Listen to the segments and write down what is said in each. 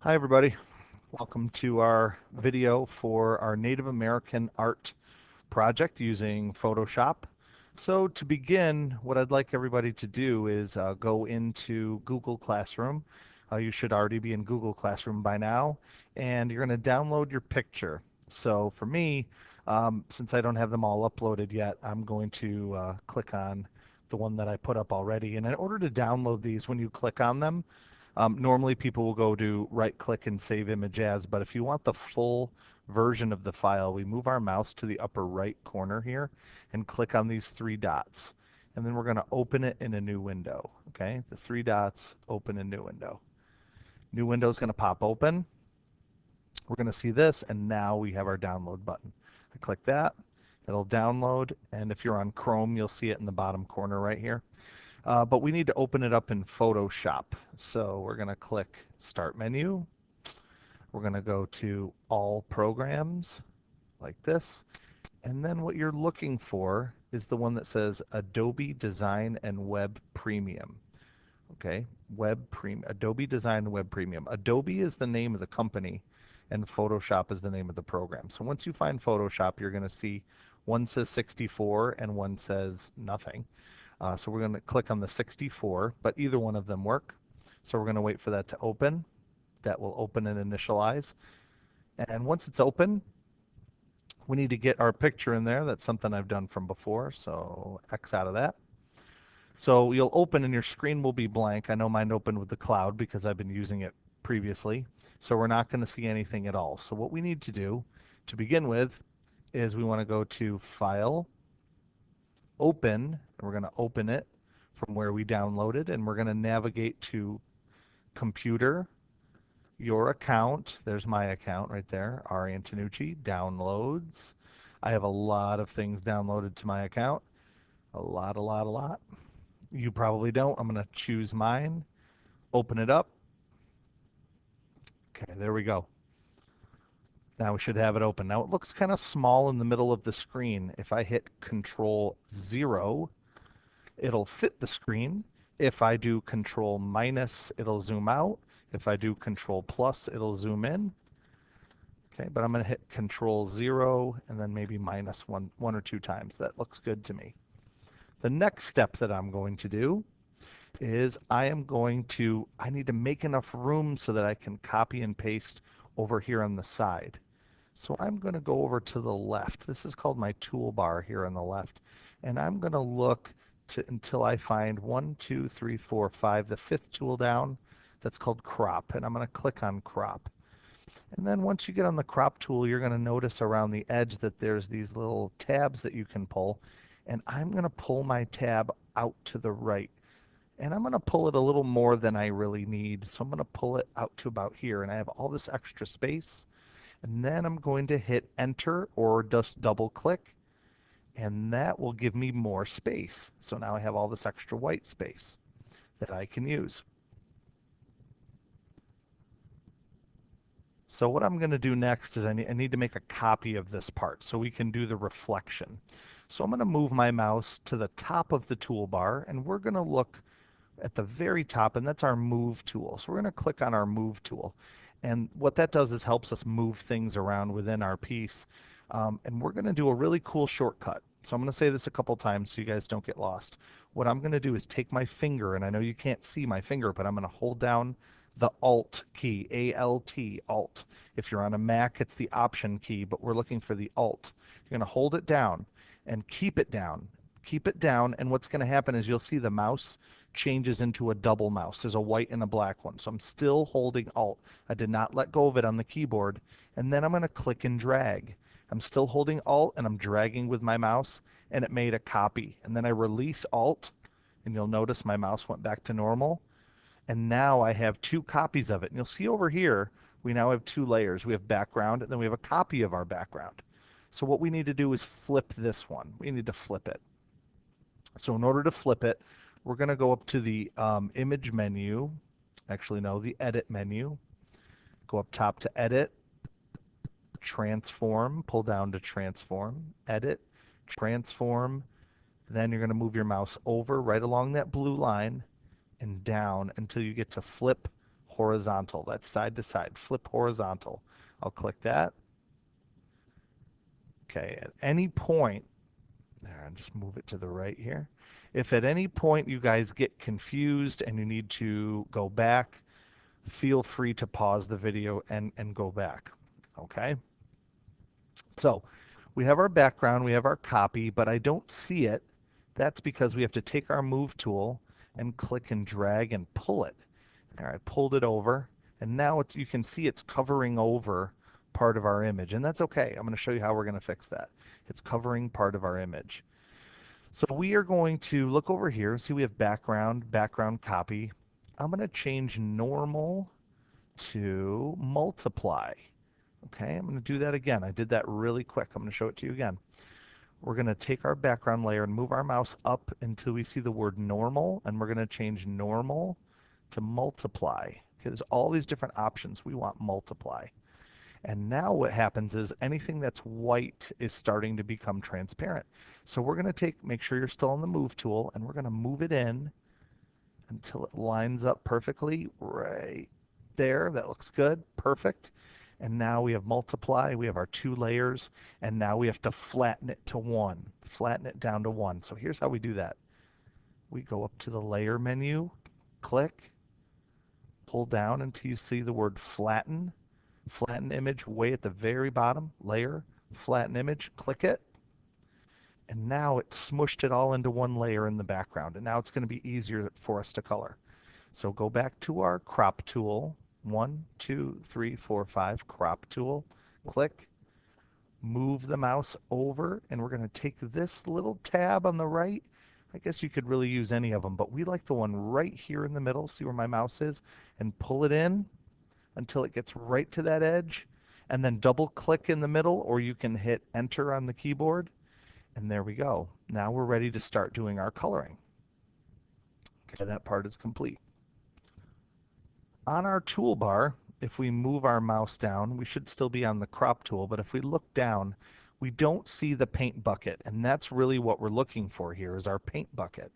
Hi everybody, welcome to our video for our Native American art project using Photoshop. So to begin, what I'd like everybody to do is go into Google Classroom. You should already be in Google Classroom by now, and you're going to download your picture. So for me, since I don't have them all uploaded yet, I'm going to click on the one that I put up already. And in order to download these, when you click on them, normally people will go to right click and save image as, but if you want the full version of the file, we move our mouse to the upper right corner here and click on these three dots. And then we're going to open it in a new window. Okay, the three dots, open a new window. New window is going to pop open. We're going to see this, and now we have our download button. I click that, it'll download, and if you're on Chrome, you'll see it in the bottom corner right here. But we need to open it up in Photoshop. So we're going to click Start Menu. We're going to go to All Programs, like this. And then what you're looking for is the one that says Adobe Design and Web Premium. Okay, Adobe Design and Web Premium. Adobe is the name of the company, and Photoshop is the name of the program. So once you find Photoshop, you're going to see one says 64 and one says nothing. So we're going to click on the 64, but either one of them work. So we're going to wait for that to open. That will open and initialize. And once it's open, we need to get our picture in there. That's something I've done from before, so X out of that. So you'll open and your screen will be blank. I know mine opened with the cloud because I've been using it previously. So we're not going to see anything at all. So what we need to do to begin with is we want to go to File, Open, and we're going to open it from where we downloaded, and we're going to navigate to Computer, Your Account. There's my account right there, R. Antonucci, Downloads. I have a lot of things downloaded to my account. A lot. You probably don't. I'm going to choose mine, open it up. Okay, there we go. Now we should have it open. Now it looks kind of small in the middle of the screen. If I hit Control 0, it'll fit the screen. If I do Control minus, it'll zoom out. If I do Control plus, it'll zoom in. Okay, but I'm going to hit Control 0 and then maybe minus one or two times. That looks good to me. The next step that I'm going to do is I need to make enough room so that I can copy and paste over here on the side. So I'm going to go over to the left. This is called my toolbar here on the left. And I'm going to look until I find 1, 2, 3, 4, 5, the fifth tool down. That's called crop. And I'm going to click on crop. And then once you get on the crop tool, you're going to notice around the edge that there's these little tabs that you can pull. And I'm going to pull my tab out to the right. And I'm going to pull it a little more than I really need. So I'm going to pull it out to about here. And I have all this extra space. And then I'm going to hit enter or just double click. And that will give me more space. So now I have all this extra white space that I can use. So what I'm going to do next is I need to make a copy of this part so we can do the reflection. So I'm going to move my mouse to the top of the toolbar, and we're going to look at the very top, and that's our move tool. So we're going to click on our move tool. And what that does is helps us move things around within our piece. And we're going to do a really cool shortcut. So I'm going to say this a couple times so you guys don't get lost. What I'm going to do is take my finger, and I know you can't see my finger, but I'm going to hold down the Alt key, A-L-T, Alt. If you're on a Mac, it's the Option key, but we're looking for the Alt. You're going to hold it down and keep it down. Keep it down, and what's going to happen is you'll see the mouse changes into a double mouse. There's a white and a black one. So I'm still holding Alt. I did not let go of it on the keyboard. And then I'm going to click and drag. I'm still holding Alt and I'm dragging with my mouse, and it made a copy. And then I release Alt, and you'll notice my mouse went back to normal. And now I have two copies of it. And you'll see over here, we now have two layers. We have background, and then we have a copy of our background. So what we need to do is flip this one. We need to flip it. So in order to flip it, we're going to go up to the image menu. Actually, no, the edit menu. Go up top to edit, transform, pull down to transform, edit, transform. Then you're going to move your mouse over right along that blue line and down until you get to flip horizontal. That's side to side. Flip horizontal. I'll click that. Okay, at any point, there, I'll just move it to the right here. If at any point you guys get confused and you need to go back, feel free to pause the video and go back. Okay? So we have our background, we have our copy, but I don't see it. That's because we have to take our move tool and click and drag and pull it. There, I pulled it over, and now you can see it's covering over part of our image, and that's okay. I'm going to show you how we're going to fix that. It's covering part of our image. So we are going to look over here. See, we have background, background copy. I'm going to change normal to multiply. Okay, I'm going to do that again. I did that really quick. I'm going to show it to you again. We're going to take our background layer and move our mouse up until we see the word normal, and we're going to change normal to multiply. Okay, there's all these different options. We want multiply. And now what happens is anything that's white is starting to become transparent. So we're going to make sure you're still on the move tool, and we're going to move it in until it lines up perfectly right there. That looks good. Perfect. And now we have multiply. We have our two layers, and now we have to flatten it to 1. Flatten it down to 1. So here's how we do that. We go up to the layer menu, click, pull down until you see the word flatten. Flatten image way at the very bottom, layer, flatten image, click it. And now it smushed it all into one layer in the background. And now it's going to be easier for us to color. So go back to our crop tool. 1, 2, 3, 4, 5, crop tool. Click, move the mouse over, and we're going to take this little tab on the right. I guess you could really use any of them, but we like the one right here in the middle. See where my mouse is? And pull it in until it gets right to that edge, and then double click in the middle, or you can hit enter on the keyboard, and there we go. Now we're ready to start doing our coloring. Okay, that part is complete. On our toolbar, if we move our mouse down, we should still be on the crop tool, but if we look down, we don't see the paint bucket, and that's really what we're looking for here is our paint bucket.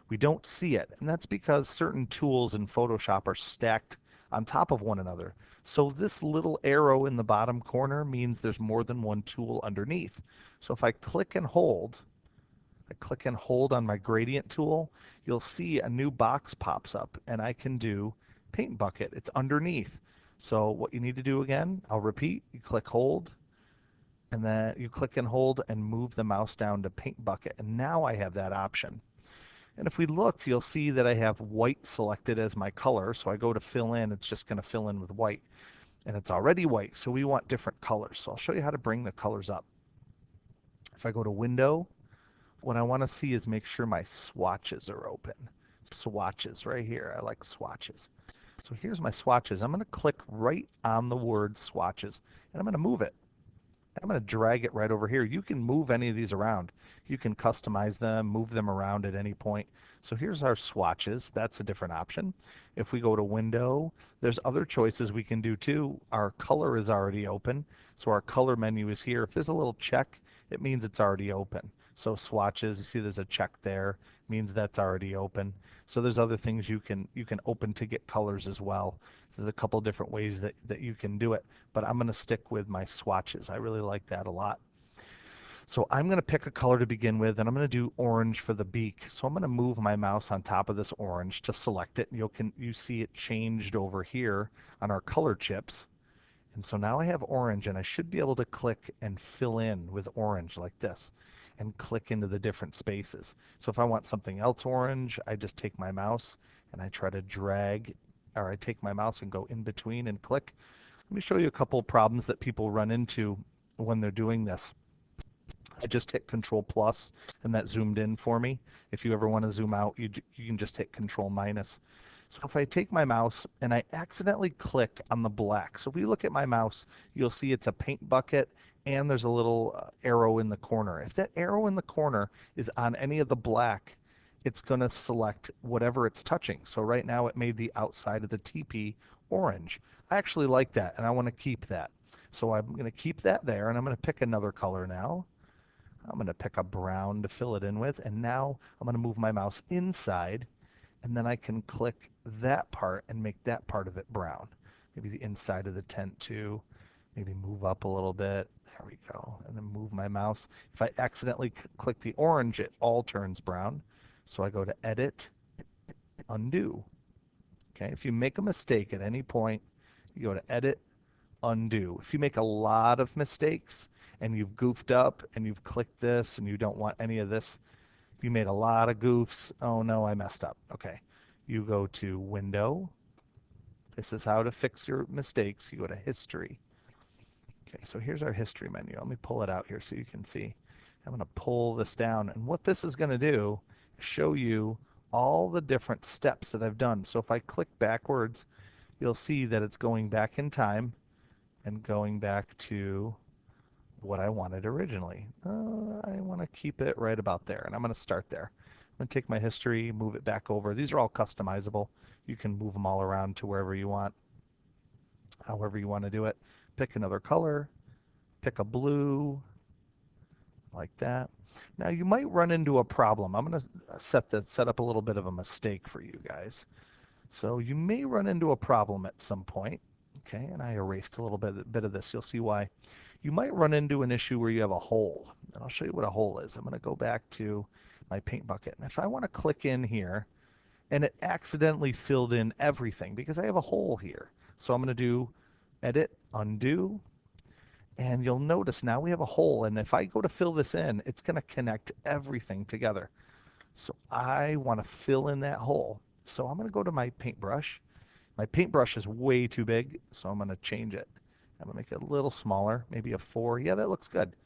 We don't see it, and that's because certain tools in Photoshop are stacked on top of one another. So this little arrow in the bottom corner means there's more than one tool underneath. So if I click and hold on my gradient tool, you'll see a new box pops up, and I can do paint bucket. It's underneath. So what you need to do again, I'll repeat, you click hold, and then you click and hold and move the mouse down to paint bucket. And now I have that option. And if we look, you'll see that I have white selected as my color. So I go to fill in, it's just going to fill in with white. And it's already white, so we want different colors. So I'll show you how to bring the colors up. If I go to window, what I want to see is make sure my swatches are open. Swatches right here. I like swatches. So here's my swatches. I'm going to click right on the word swatches, and I'm going to move it. I'm going to drag it right over here. You can move any of these around. You can customize them, move them around at any point. So here's our swatches. That's a different option. If we go to window, there's other choices we can do too. Our color is already open. So our color menu is here. If there's a little check, it means it's already open. So swatches, you see there's a check there, means that's already open. So there's other things you can open to get colors as well. So there's a couple different ways that you can do it, but I'm going to stick with my swatches. I really like that a lot. So I'm going to pick a color to begin with, and I'm going to do orange for the beak. So I'm going to move my mouse on top of this orange to select it. You see it changed over here on our color chips. And so now I have orange, and I should be able to click and fill in with orange like this and click into the different spaces. So if I want something else orange, I just take my mouse and I try to drag, or I take my mouse and go in between and click. Let me show you a couple problems that people run into when they're doing this. I just hit Control plus and that zoomed in for me. If you ever want to zoom out, you can just hit Control minus. So if I take my mouse and I accidentally click on the black, so if we look at my mouse, you'll see it's a paint bucket and there's a little arrow in the corner. If that arrow in the corner is on any of the black, it's going to select whatever it's touching. So right now it made the outside of the TP orange. I actually like that and I want to keep that. So I'm going to keep that there, and I'm going to pick another color now. I'm going to pick a brown to fill it in with, and now I'm going to move my mouse inside, and then I can click that part and make that part of it brown. Maybe the inside of the tent too. Maybe move up a little bit. There we go. And then move my mouse. If I accidentally click the orange, it all turns brown. So I go to Edit, Undo. Okay, if you make a mistake at any point, you go to Edit, Undo. If you make a lot of mistakes and you've goofed up and you've clicked this and you don't want any of this, you made a lot of goofs. Oh no, I messed up. Okay, you go to Window. This is how to fix your mistakes. You go to History. Okay, so here's our history menu. Let me pull it out here so you can see. I'm going to pull this down, and what this is going to do is show you all the different steps that I've done. So if I click backwards, you'll see that it's going back in time and going back to what I wanted originally. I want to keep it right about there, and I'm going to start there. I'm going to take my history, move it back over. These are all customizable. You can move them all around to wherever you want, however you want to do it. Pick another color, pick a blue, like that. Now you might run into a problem. I'm going to set up a little bit of a mistake for you guys. So you may run into a problem at some point. Okay, and I erased a little bit of this. You'll see why. You might run into an issue where you have a hole. And I'll show you what a hole is. I'm going to go back to my paint bucket. And if I want to click in here, and it accidentally filled in everything because I have a hole here. So I'm going to do Edit, Undo, and you'll notice now we have a hole, and if I go to fill this in, it's going to connect everything together. So I want to fill in that hole. So I'm going to go to my paintbrush. My paintbrush is way too big, so I'm going to change it. I'm going to make it a little smaller, maybe a 4. Yeah, that looks good.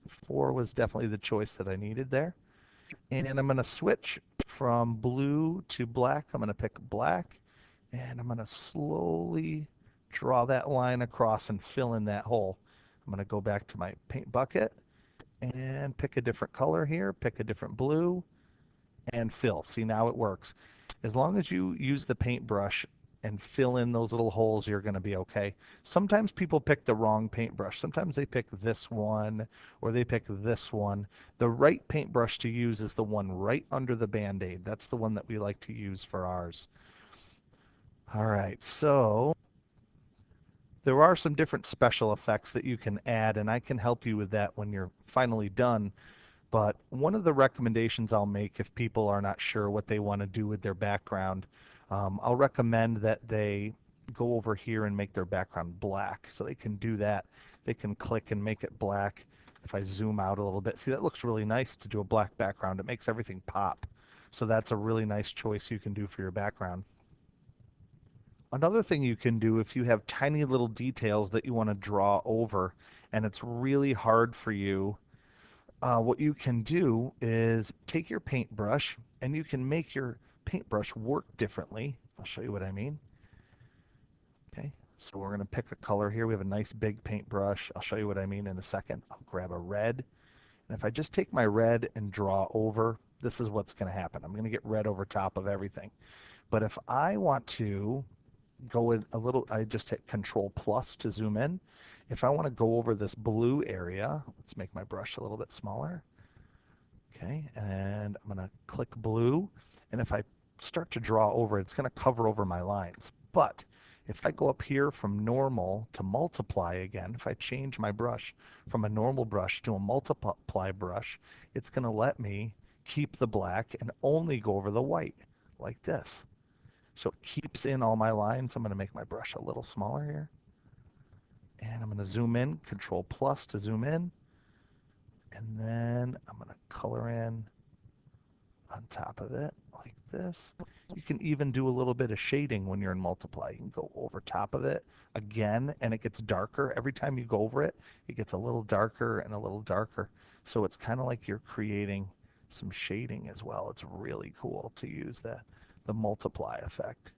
4 was definitely the choice that I needed there. And I'm going to switch from blue to black. I'm going to pick black, and I'm going to slowly draw that line across and fill in that hole. I'm going to go back to my paint bucket and pick a different color here, pick a different blue, and fill. See, now it works. As long as you use the paintbrush and fill in those little holes, you're going to be okay. Sometimes people pick the wrong paintbrush. Sometimes they pick this one or they pick this one. The right paintbrush to use is the one right under the Band-Aid. That's the one that we like to use for ours. All right, so there are some different special effects that you can add, and I can help you with that when you're finally done. But one of the recommendations I'll make if people are not sure what they want to do with their background, I'll recommend that they go over here and make their background black. So they can do that. They can click and make it black. If I zoom out a little bit, see, that looks really nice to do a black background. It makes everything pop. So that's a really nice choice you can do for your background. Another thing you can do if you have tiny little details that you want to draw over and it's really hard for you, what you can do is take your paintbrush and you can make your paintbrush work differently. I'll show you what I mean. Okay, so we're going to pick a color here. We have a nice big paintbrush. I'll show you what I mean in a second. I'll grab a red. And if I just take my red and draw over, this is what's going to happen. I'm going to get red over top of everything. But if I want to go in a little, I just hit Control Plus to zoom in. If I want to go over this blue area, let's make my brush a little bit smaller. Okay, and I'm going to click blue. And if I start to draw over, it's going to cover over my lines. But if I go up here from normal to multiply again, if I change my brush from a normal brush to a multiply brush, it's going to let me keep the black and only go over the white like this. So it keeps in all my lines. I'm going to make my brush a little smaller here. And I'm going to zoom in, Control Plus to zoom in. And then I'm going to color in on top of it like this. You can even do a little bit of shading when you're in multiply. You can go over top of it again, and it gets darker. Every time you go over it, it gets a little darker and a little darker. So it's kind of like you're creating some shading as well. It's really cool to use the multiply effect.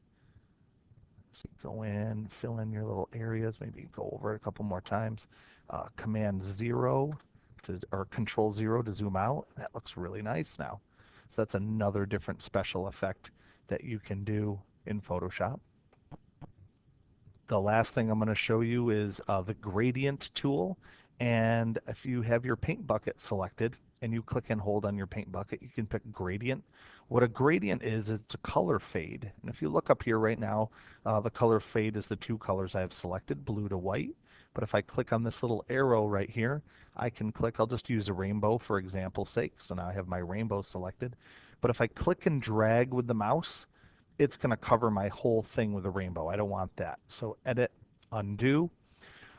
So go in, fill in your little areas, maybe go over it a couple more times. Command 0 or Control 0 to zoom out. That looks really nice now. So that's another different special effect that you can do in Photoshop. The last thing I'm going to show you is the gradient tool. And if you have your paint bucket selected, and you click and hold on your paint bucket, you can pick gradient. What a gradient is it's a color fade. And if you look up here right now, the color fade is the two colors I have selected, blue to white. But if I click on this little arrow right here, I can click, I'll just use a rainbow for example's sake. So now I have my rainbow selected. But if I click and drag with the mouse, it's going to cover my whole thing with a rainbow. I don't want that. So edit, undo.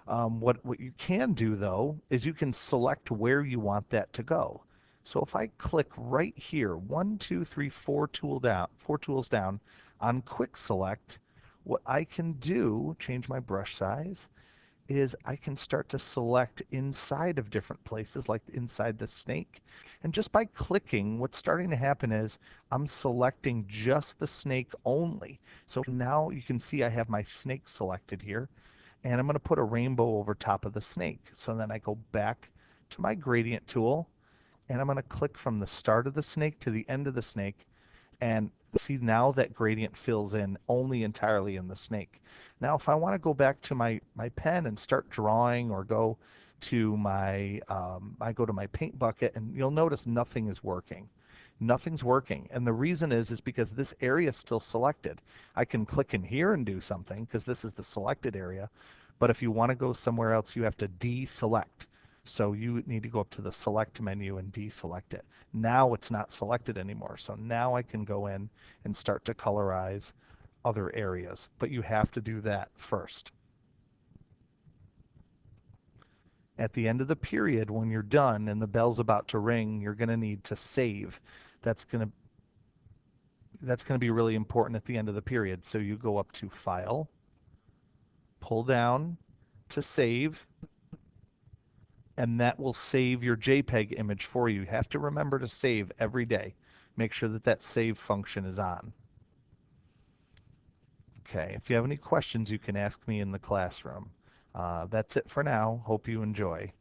What you can do though is you can select where you want that to go. So if I click right here, one, two, three, four tools down on quick select, what I can do, change my brush size, is I can start to select inside of different places, like inside the snake. And just by clicking, what's starting to happen is I'm selecting just the snake only. So now you can see I have my snake selected here, and I'm going to put a rainbow over top of the snake. So then I go back to my gradient tool, and I'm going to click from the start of the snake to the end of the snake, and see now that gradient fills in only entirely in the snake. Now if I want to go back to my pen and start drawing, or go to I go to my paint bucket, and you'll notice nothing is working. Nothing's working, and the reason is because this area is still selected. I can click in here and do something because this is the selected area, but if you want to go somewhere else, you have to deselect. So you need to go up to the select menu and deselect it. Now it's not selected anymore. So now I can go in and start to colorize other areas, but you have to do that first. At the end of the period, when you're done and the bell's about to ring, you're going to need to save. That's going to be really important at the end of the period. So you go up to File, pull down to Save, and that will save your JPEG image for you. You have to remember to save every day. Make sure that that save function is on. Okay, if you have any questions, you can ask me in the classroom. That's it for now. Hope you enjoy.